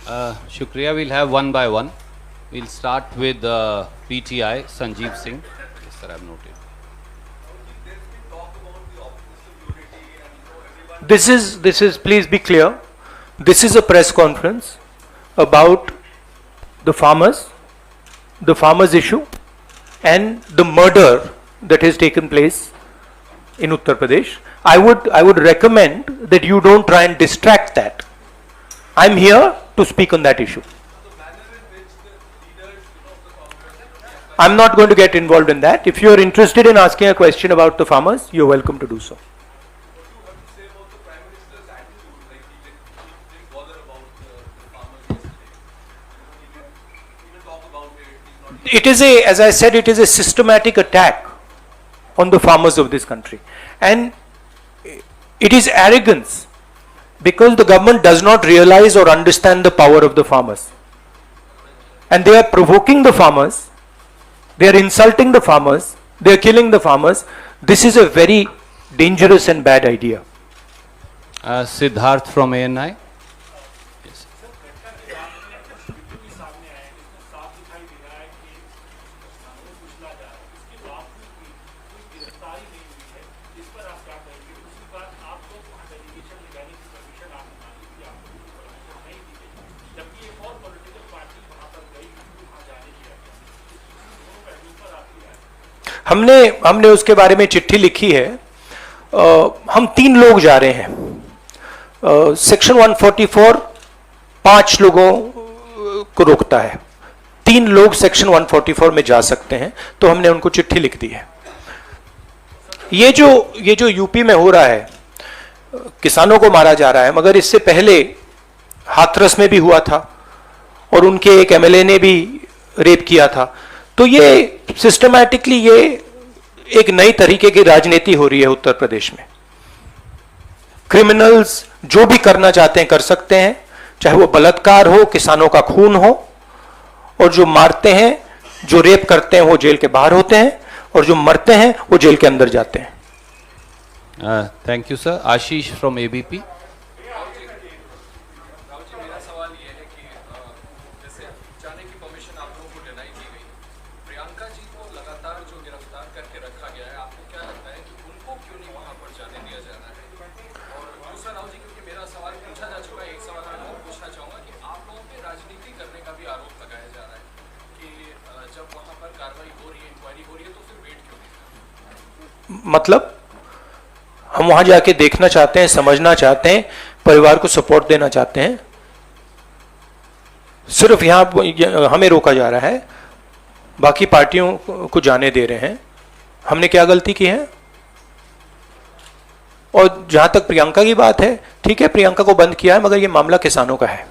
Shukriya. We'll have one by one. We'll start with PTI, Sanjeev Singh. Yes, sir, I have noted. This is, please be clear, this is a press conference about the farmers issue and the murder that has taken place in Uttar Pradesh. I would recommend that you don't try and distract that. I'm here to speak on that issue. I'm not going to get involved in that. If you're interested in asking a question about the farmers, you're welcome to do so. It is a, as I said, it is a systematic attack on the farmers of this country. And it is arrogance because the government does not realize or understand the power of the farmers. And they are provoking the farmers, they are insulting the farmers, they are killing the farmers. This is a very dangerous and bad idea. Siddharth from ANI. Yes. हमने उसके बारे में चिट्ठी लिखी है। हम 3 लोग जा रहे हैं। सेक्शन 144 5 लोगों को रोकता है, 3 लोग सेक्शन 144 में जा सकते हैं, तो हमने उनको चिट्ठी लिख दी है। ये जो यूपी में हो रहा है, किसानों को मारा जा रहा है, मगर इससे पहले हाथरस में भी हुआ था और उनके एक एमएलए ने भी रेप किया था। तो ये सिस्टमैटिकली ये एक नई तरीके की राजनीति हो रही है उत्तर प्रदेश में। क्रिमिनल्स जो भी करना चाहते हैं कर सकते हैं, चाहे वो बलात्कार हो, किसानों का खून हो, और जो मारते हैं, जो रेप करते हैं वो जेल के बाहर होते हैं, और जो मरते हैं वो जेल के अंदर जाते हैं। Thank you sir. Ashish from ABP. मतलब हम वहां जाके देखना चाहते हैं, समझना चाहते हैं, परिवार को सपोर्ट देना चाहते हैं। सिर्फ यहां हमें रोका जा रहा है, बाकी पार्टियों को जाने दे रहे हैं। हमने क्या गलती की है? और जहां तक प्रियंका की बात है, ठीक है, प्रियंका को बंद किया है, मगर यह मामला किसानों का है।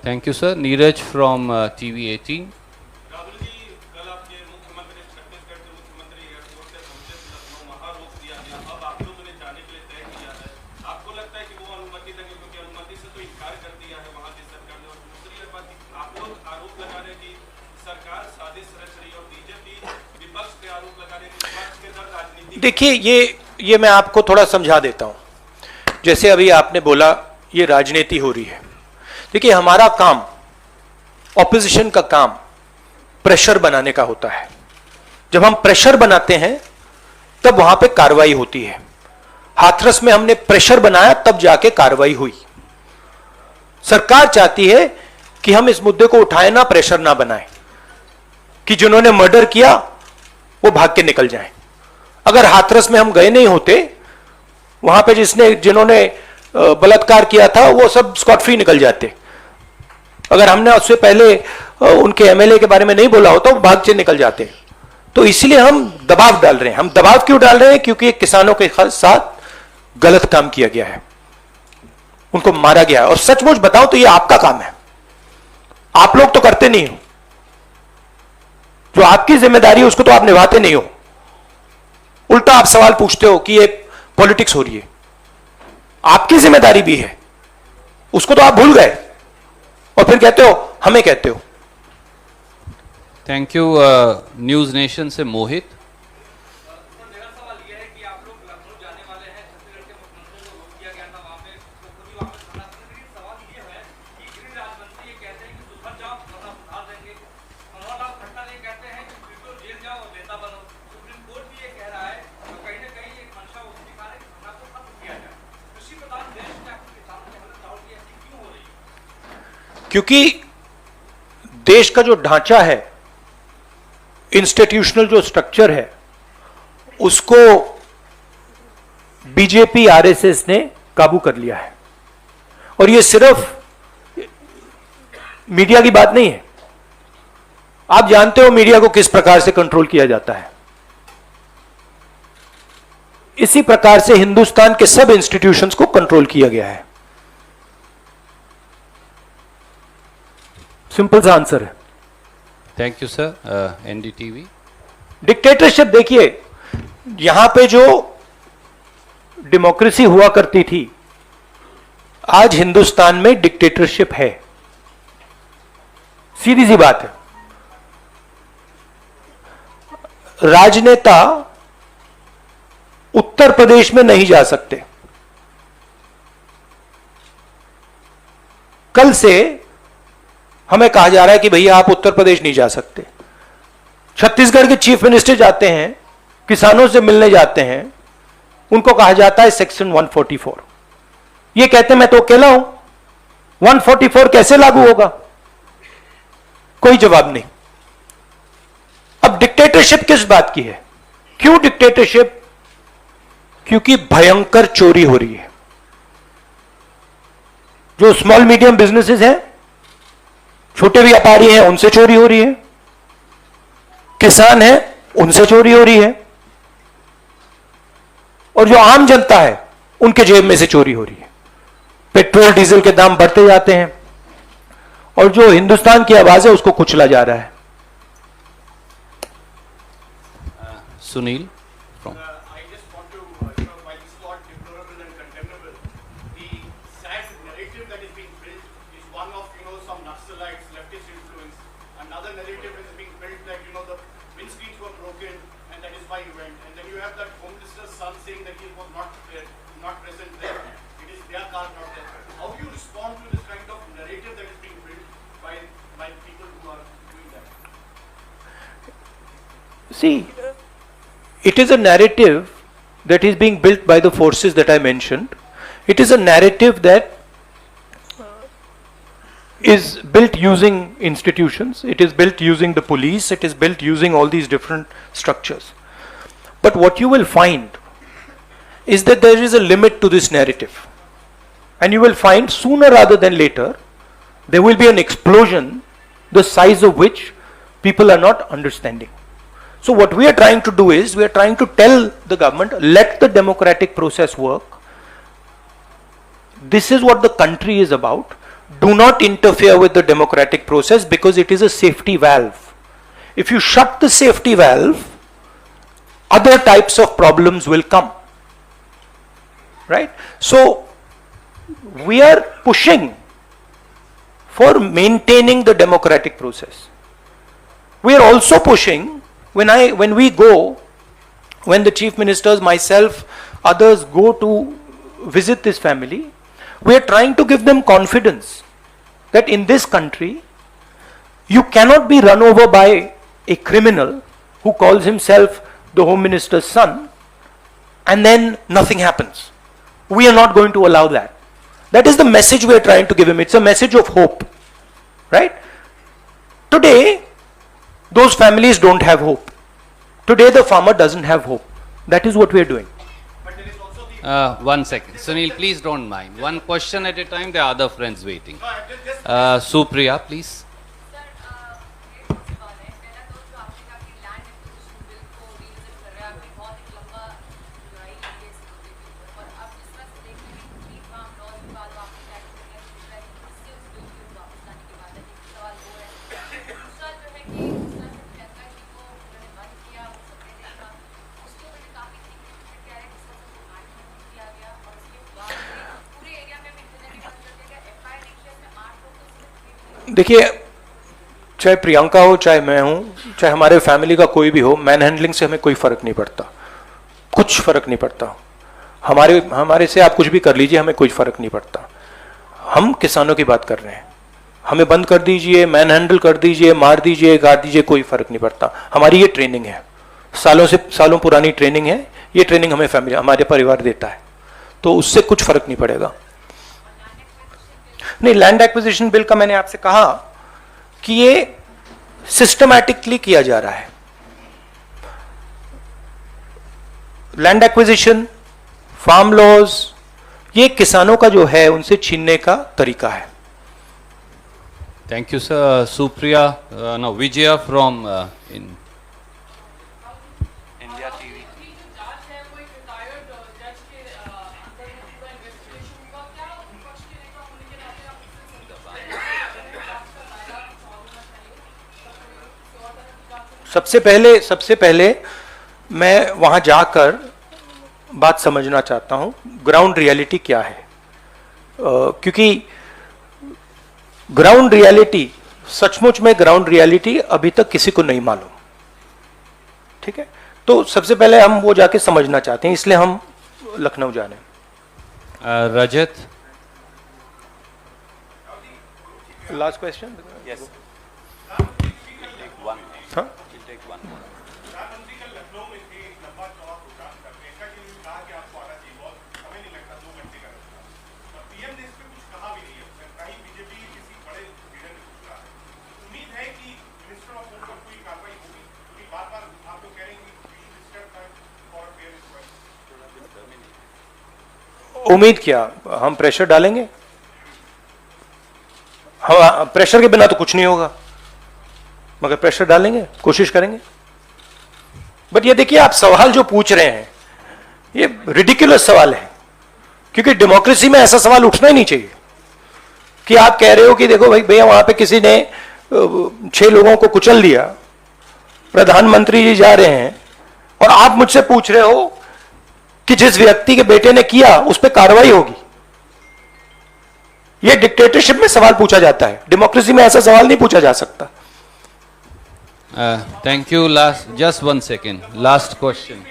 Thank you sir. Neeraj from TV18। देखिए, ये मैं आपको थोड़ा समझा देता हूं। जैसे अभी आपने बोला ये राजनीति हो रही है। देखिए, हमारा काम, ऑपोजिशन का काम प्रेशर बनाने का होता है। जब हम प्रेशर बनाते हैं तब वहां पे कार्रवाई होती है। हाथरस में हमने प्रेशर बनाया, तब जाके कार्रवाई हुई। सरकार चाहती है कि हम इस मुद्दे को उठाएं ना, प्रेशर ना बनाएं, कि जिन्होंने मर्डर किया वो भाग के निकल जाएं। अगर हाथरस में हम गए नहीं होते, वहां पे जिन्होंने बलात्कार किया था वो सब स्कॉट फ्री निकल जाते। अगर हमने उससे पहले उनके एमएलए के बारे में नहीं बोला होता, वो भाग के निकल जाते। तो इसलिए हम दबाव डाल रहे हैं। हम दबाव क्यों डाल रहे हैं? क्योंकि किसानों के साथ गलत काम किया गया है, उनको मारा गया है। और सचमुच बताओ तो ये आपका काम है, आप लोग तो करते नहीं हो। जो आपकी जिम्मेदारी है उसको तो आप निभाते नहीं हो। उल्टा आप सवाल पूछते हो कि ये पॉलिटिक्स हो रही है। आपकी जिम्मेदारी भी है, उसको तो आप भूल गए और फिर कहते हो हमें कहते हो। Thank you. न्यूज नेशन से मोहित। क्योंकि देश का जो ढांचा है, इंस्टीट्यूशनल जो स्ट्रक्चर है, उसको बीजेपी आरएसएस ने काबू कर लिया है। और ये सिर्फ मीडिया की बात नहीं है, आप जानते हो मीडिया को किस प्रकार से कंट्रोल किया जाता है। इसी प्रकार से हिंदुस्तान के सब इंस्टीट्यूशंस को कंट्रोल किया गया है। सिंपल सा आंसर है। Thank you sir. NDTV. Dictatorship देखिए, यहां पे जो डेमोक्रेसी हुआ करती थी, आज हिंदुस्तान में डिक्टेटरशिप है। सीधी सी बात है। राजनेता उत्तर प्रदेश में नहीं जा सकते। कल से हमें कहा जा रहा है कि भैया आप उत्तर प्रदेश नहीं जा सकते। छत्तीसगढ़ के चीफ मिनिस्टर जाते हैं, किसानों से मिलने जाते हैं, उनको कहा जाता है सेक्शन 144। ये कहते हैं मैं तो अकेला हूं, 144 कैसे लागू होगा? कोई जवाब नहीं। अब डिक्टेटरशिप किस बात की है? क्यों डिक्टेटरशिप? क्योंकि भयंकर चोरी हो रही है। जो स्मॉल मीडियम बिजनेसेस हैं, छोटे व्यापारी हैं, उनसे चोरी हो रही है। किसान हैं, उनसे चोरी हो रही है। और जो आम जनता है, उनके जेब में से चोरी हो रही है। पेट्रोल डीजल के दाम बढ़ते जाते हैं और जो हिंदुस्तान की आवाज है उसको कुचला जा रहा है। Sunil from I just want to, while it's not deplorable and condemnable, the sad narrative that is being built is one of, some Naxalites, leftist influence. Another narrative is being built that, the windscreens were broken and that is why he went. And then you have that Home Minister's son saying that he was not present there. It is their car, not there. How do you respond to this kind of narrative that is being built by people who are doing that? See, it is a narrative that is being built by the forces that I mentioned. It is a narrative that is built using institutions. It is built using the police. It is built using all these different structures. But what you will find is that there is a limit to this narrative. And you will find sooner rather than later, there will be an explosion, the size of which people are not understanding. So what we are trying to do is, we are trying to tell the government, let the democratic process work. This is what the country is about. Do not interfere with the democratic process because it is a safety valve. If you shut the safety valve, other types of problems will come. Right? So we are pushing for maintaining the democratic process. We are also pushing, when we go, when the chief ministers, myself, others go to visit this family, we are trying to give them confidence that in this country, you cannot be run over by a criminal who calls himself the Home Minister's son, and then nothing happens. We are not going to allow that. That is the message we are trying to give him. It's a message of hope. Right? Today, those families don't have hope. Today the farmer doesn't have hope. That is what we are doing. But there is also the 1 second. Sunil, please don't mind. One question at a time. There are other friends waiting. No, I'm just Supriya, please. Sir ये कौन सी बात है? पहला तो जो आपने कहा कि लैंड एक्विजिशन बिल को रिविजिट कर रहे हैं, आपने बहुत एक लंबा लड़ाई लड़ी है इस मुद्दे के ऊपर, और अब जिस तरह से देख रहे हैं कि तमाम लॉज के बाद वापस टैक्स करने का दूसरा है कि इससे उस बिल की वापस आने की बात है, एक सवाल वो है। दूसरा जो है कि जिस तरह से प्रियंका जी को उन्होंने बंद किया, वो सबने देखा, उसको मैंने काफी ठीक कह रहे हैं, जिस तरह से वो मैनेजमेंट किया गया, और उसके बाद पूरे एरिया में इंटरनेट बंद कर दिया गया। FIR नहीं किया, इसमें 8 लोग तो सिर्फ देखिए, चाहे प्रियंका हो, चाहे मैं हूं, चाहे हमारे फैमिली का कोई भी हो, मैन हैंडलिंग से हमें कोई फर्क नहीं पड़ता, कुछ फर्क नहीं पड़ता। हमारे से आप कुछ भी कर लीजिए, हमें कोई फर्क नहीं पड़ता। हम किसानों की बात कर रहे हैं। हमें बंद कर दीजिए, मैन हैंडल कर दीजिए, मार दीजिए, गाड़ दीजिए, कोई फर्क नहीं पड़ता। हमारी ये ट्रेनिंग है, सालों पुरानी ट्रेनिंग है। ये ट्रेनिंग हमें फैमिली, हमारे परिवार देता है, तो उससे कुछ फर्क नहीं पड़ेगा। नहीं, लैंड एक्विजिशन बिल का मैंने आपसे कहा कि ये सिस्टमैटिकली किया जा रहा है. लैंड एक्विजिशन, फार्म लॉज, ये किसानों का जो है उनसे छीनने का तरीका है. Thank you, sir. Supriya, no, Vijaya from in India TV. अभी जो जांच है वो एक रिटायर्ड जज के अंदर में पूरा इन्वेस्टिगेशन हुआ, क्या विपक्ष के नेता होने के नाते आप इससे जांच का दायरा कुछ और होना चाहिए, किसी और तरह की जांच होनी सबसे पहले मैं वहां जाकर बात समझना चाहता हूं, ग्राउंड रियलिटी क्या है. क्योंकि ग्राउंड रियलिटी, सचमुच में ग्राउंड रियलिटी अभी तक किसी को नहीं मालूम. ठीक है, तो सबसे पहले हम वो जाके समझना चाहते हैं, इसलिए हम लखनऊ जा रहे हैं. Rajat. Last question. Yes. हाँ, प्रधानमंत्री कल लखनऊ में थे, एक लंबा चौड़ा प्रोग्राम करते हैं, ऐसा कि उन्होंने कहा कि आपको आना चाहिए, बहुत हमें नहीं लगता 2 घंटे का रास्ता. और पीएम ने इस पे कुछ कहा भी नहीं है, कहीं बीजेपी किसी बड़े लीडर ने कुछ कहा है. उम्मीद है कि मिनिस्टर ऑफ होम पर कोई कार्रवाई होगी, क्योंकि बार बार आप लोग कह रहे हैं कि we should step back for a fair request. उम्मीद क्या, हम प्रेशर डालेंगे. हम प्रेशर के बिना तो कुछ नहीं होगा, मगर प्रेशर डालेंगे, कोशिश करेंगे. बट ये देखिए, आप सवाल जो पूछ रहे हैं ये रिडिकुलस सवाल है, क्योंकि डेमोक्रेसी में ऐसा सवाल उठना ही नहीं चाहिए कि आप कह रहे हो कि देखो भाई भैया वहां पे किसी ने 6 लोगों को कुचल दिया, प्रधानमंत्री जी जा रहे हैं और आप मुझसे पूछ रहे हो कि जिस व्यक्ति के बेटे ने किया उस पर कार्रवाई होगी. यह डिक्टेटरशिप में सवाल पूछा जाता है, डेमोक्रेसी में ऐसा सवाल नहीं पूछा जा सकता. Thank you. Just 1 second. Last question.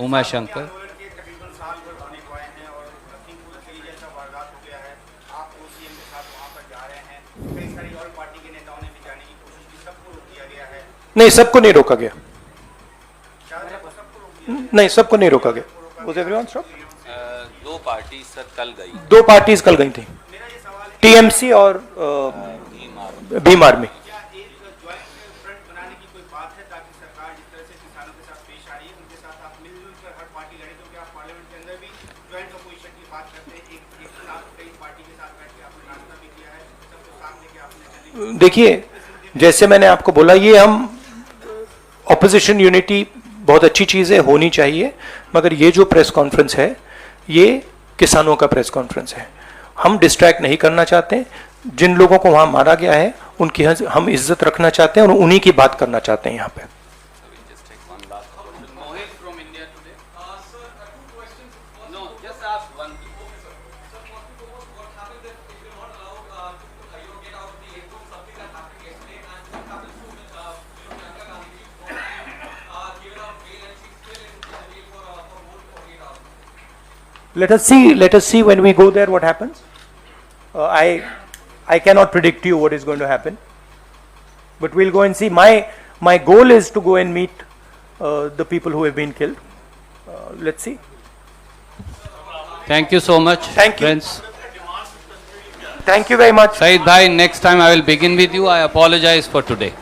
Uma Shankar. के तकरीबन साल भर होने को आए हैं और लखीमपुर खीरी जैसा वारदात हो गया है. आप सीएम के साथ वहां पर जा रहे हैं, कई सारी और पार्टी के नेताओं ने भी जाने की कोशिश की, सबको रोक दिया गया है. नहीं, सबको नहीं रोका गया. शायद सबको रोक दिया. नहीं, सबको नहीं रोका गया. Was everyone stopped? 2 party sir कल गई. 2 पार्टीज कल गई थी, मेरा ये सवाल है, टीएमसी और भीम आर्मी. क्या एक ज्वाइंट फ्रंट बनाने की कोई बात है, ताकि सरकार जिस तरह से किसानों के साथ पेश आ रही है उनके साथ आप मिलजुल कर हर पार्टी लड़े, क्योंकि आप पार्लियामेंट के अंदर भी ज्वाइंट अपोजिशन की बात करते हैं, एक साथ कई पार्टी के साथ बैठ के आपने नाश्ता भी किया है, सबको साथ लेके आपने. देखिए, जैसे मैंने आपको बोला, ये हम ऑपोजिशन यूनिटी बहुत अच्छी चीज है, होनी चाहिए, मगर ये जो प्रेस कॉन्फ्रेंस है ये किसानों का प्रेस कॉन्फ्रेंस है. हम डिस्ट्रैक्ट नहीं करना चाहते. जिन लोगों को वहां मारा गया है उनकी हम इज्जत रखना चाहते हैं और उन्हीं की बात करना चाहते हैं यहाँ पे. Mohit from India today. Sir, 2 questions. First, No, just ask one. okay, sir. Sir, first and foremost, what happens if you're not allowed to get out of the airport, something that happened yesterday, and what happens to Priyanka Gandhi? She was given out bail and she's still in jail for more than 48 hours. Let us see when we go there what happens. I cannot predict you what is going to happen, but we'll go and see. My goal is to go and meet the people who have been killed. Let's see. Thank you so much. Thank you. Friends. Thank you very much. Saeed bhai, next time I will begin with you. I apologize for today.